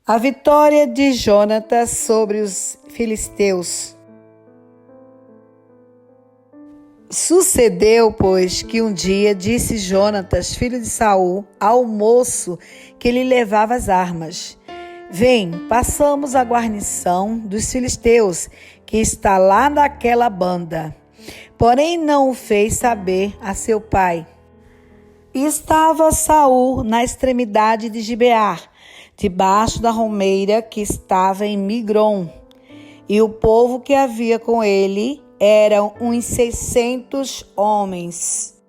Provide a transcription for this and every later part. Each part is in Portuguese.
A vitória de Jonatas sobre os filisteus. Sucedeu, pois, que um dia disse Jonatas, filho de Saul, ao moço que lhe levava as armas: Vem, passamos a guarnição dos filisteus, que está lá naquela banda. Porém não o fez saber a seu pai. Estava Saul na extremidade de Gibeá, debaixo da romeira que estava em Migron, e o povo que havia com ele eram uns 600 homens.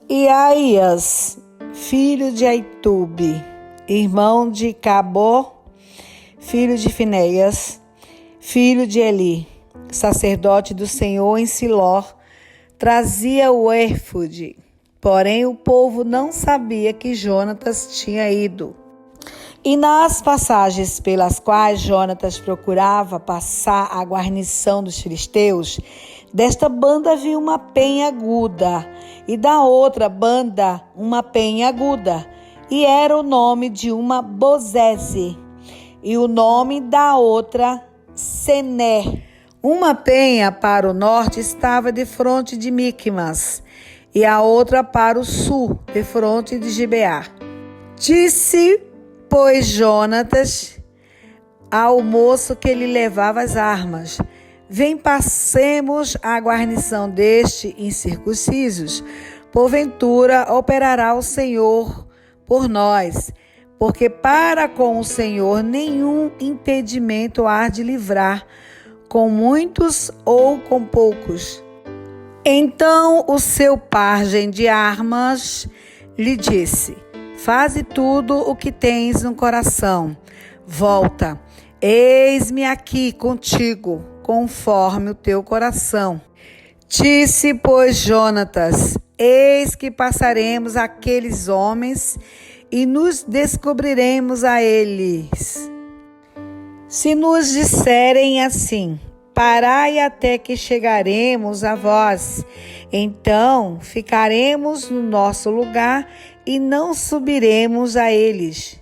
E Aías, filho de Aitube, irmão de Cabó, filho de Finéias, filho de Eli, sacerdote do Senhor em Siló, trazia o éfode. Porém o povo não sabia que Jonatas tinha ido. E nas passagens pelas quais Jonatas procurava passar a guarnição dos filisteus, desta banda havia uma penha aguda, e da outra banda uma penha aguda, e era o nome de uma Bozeze, e o nome da outra Sené. Uma penha para o norte estava defronte de Miqumas, e a outra para o sul, defronte de Gibeá. Disse, pois, Jonatas ao moço que lhe levava as armas: Vem, passemos a guarnição deste incircuncisos. Porventura operará o Senhor por nós, porque para com o Senhor nenhum impedimento há de livrar, com muitos ou com poucos. Então o seu pajem de armas lhe disse: Faze tudo o que tens no coração. Volta, eis-me aqui contigo, conforme o teu coração. Disse, pois, Jonatas: Eis que passaremos aqueles homens e nos descobriremos a eles. Se nos disserem assim: Parai até que chegaremos a vós, então ficaremos no nosso lugar e não subiremos a eles.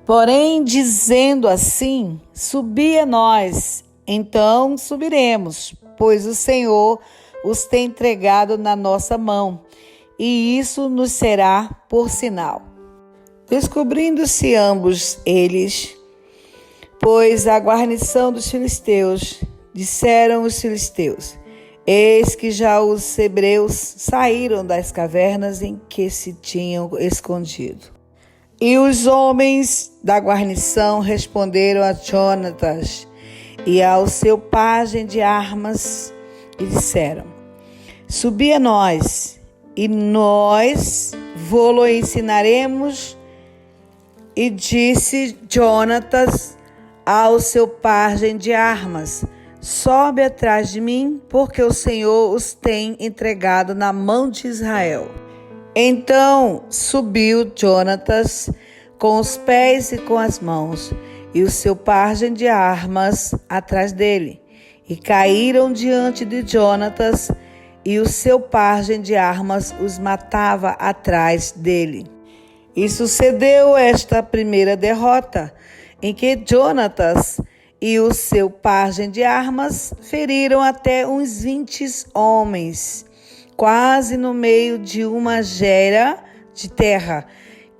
Porém, dizendo assim: Subi a nós, então subiremos, pois o Senhor os tem entregado na nossa mão, e isso nos será por sinal. Descobrindo-se ambos eles, pois a guarnição dos filisteus, disseram os filisteus: Eis que já os hebreus saíram das cavernas em que se tinham escondido. E os homens da guarnição responderam a Jonatas e ao seu pajem de armas e disseram: Subi a nós, e nós vô-lo ensinaremos. E disse Jonatas ao seu pajem de armas: Sobe atrás de mim, porque o Senhor os tem entregado na mão de Israel. Então subiu Jonatas com os pés e com as mãos, e o seu pajem de armas atrás dele. E caíram diante de Jonatas, e o seu pajem de armas os matava atrás dele. E sucedeu esta primeira derrota, em que Jonatas e o seu pajem de armas feriram até uns 20 homens, quase no meio de uma gera de terra,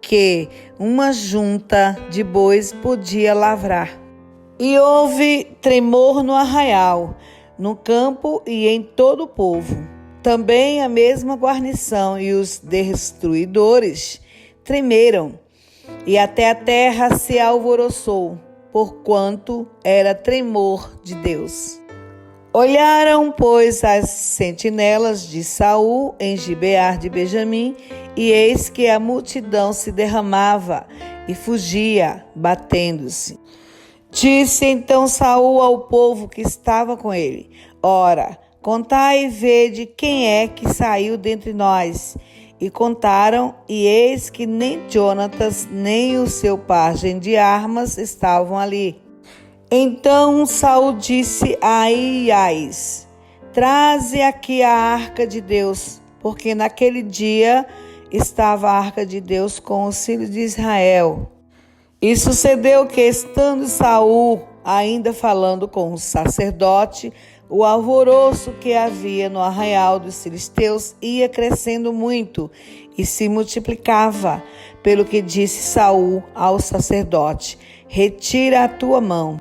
que uma junta de bois podia lavrar. E houve tremor no arraial, no campo e em todo o povo. Também a mesma guarnição e os destruidores tremeram, e até a terra se alvoroçou, porquanto era tremor de Deus. Olharam, pois, as sentinelas de Saul em Gibeá de Benjamim, e eis que a multidão se derramava e fugia, batendo-se. Disse então Saul ao povo que estava com ele: Ora, contai e vede quem é que saiu dentre nós. E contaram, e eis que nem Jonatas, nem o seu pajem de armas estavam ali. Então Saul disse a Aías: Traze aqui a arca de Deus, porque naquele dia estava a arca de Deus com os filhos de Israel. E sucedeu que, estando Saul ainda falando com o sacerdote, o alvoroço que havia no arraial dos filisteus ia crescendo muito e se multiplicava, pelo que disse Saul ao sacerdote: retira a tua mão.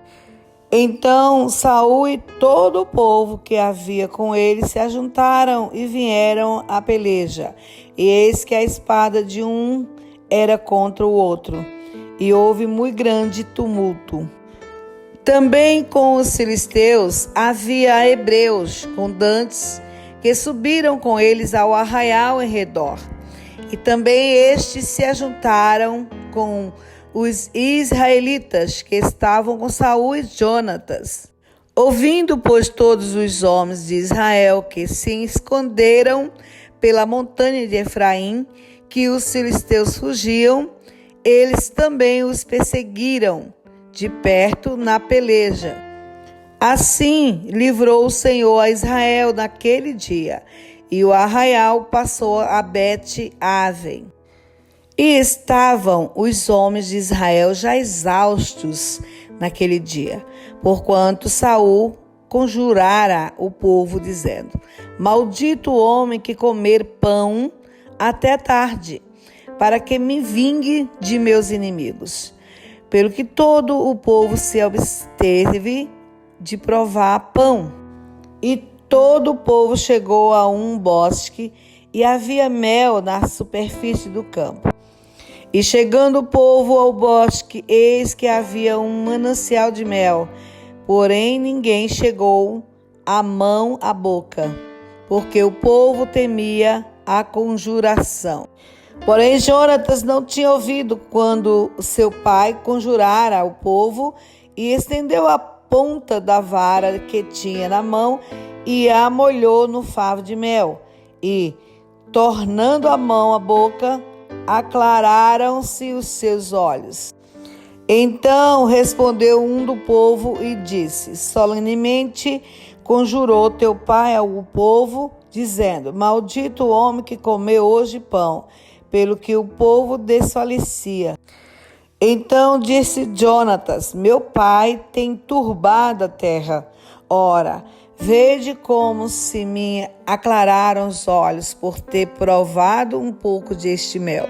Então Saul e todo o povo que havia com ele se ajuntaram e vieram à peleja. E eis que a espada de um era contra o outro, e houve muito grande tumulto. Também com os filisteus havia hebreus condantes que subiram com eles ao arraial em redor. E também estes se ajuntaram com os israelitas que estavam com Saul e Jonatas. Ouvindo, pois, todos os homens de Israel que se esconderam pela montanha de Efraim, que os filisteus fugiam, eles também os perseguiram de perto na peleja. Assim livrou o Senhor a Israel naquele dia, e o arraial passou a Bet-Aven. E estavam os homens de Israel já exaustos naquele dia, porquanto Saul conjurara o povo, dizendo: maldito o homem que comer pão até tarde, para que me vingue de meus inimigos. Pelo que todo o povo se absteve de provar pão. E todo o povo chegou a um bosque, e havia mel na superfície do campo. E chegando o povo ao bosque, eis que havia um manancial de mel, porém ninguém chegou a mão à boca, porque o povo temia a conjuração. Porém, Jonatas não tinha ouvido quando seu pai conjurara ao povo, e estendeu a ponta da vara que tinha na mão e a molhou no favo de mel. E, tornando a mão à boca, aclararam-se os seus olhos. Então respondeu um do povo e disse: solenemente conjurou teu pai ao povo, dizendo: maldito o homem que comeu hoje pão, pelo que o povo desfalecia. Então disse Jonatas: meu pai tem turbado a terra. Ora, vede como se me aclararam os olhos por ter provado um pouco deste mel.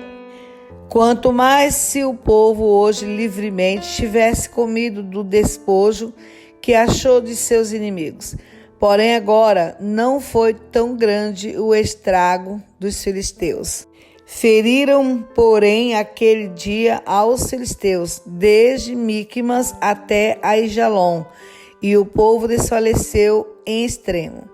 Quanto mais se o povo hoje livremente tivesse comido do despojo que achou de seus inimigos. Porém agora não foi tão grande o estrago dos filisteus. Feriram, porém, aquele dia aos filisteus, desde Miqumas até Aijalon, e o povo desfaleceu em extremo.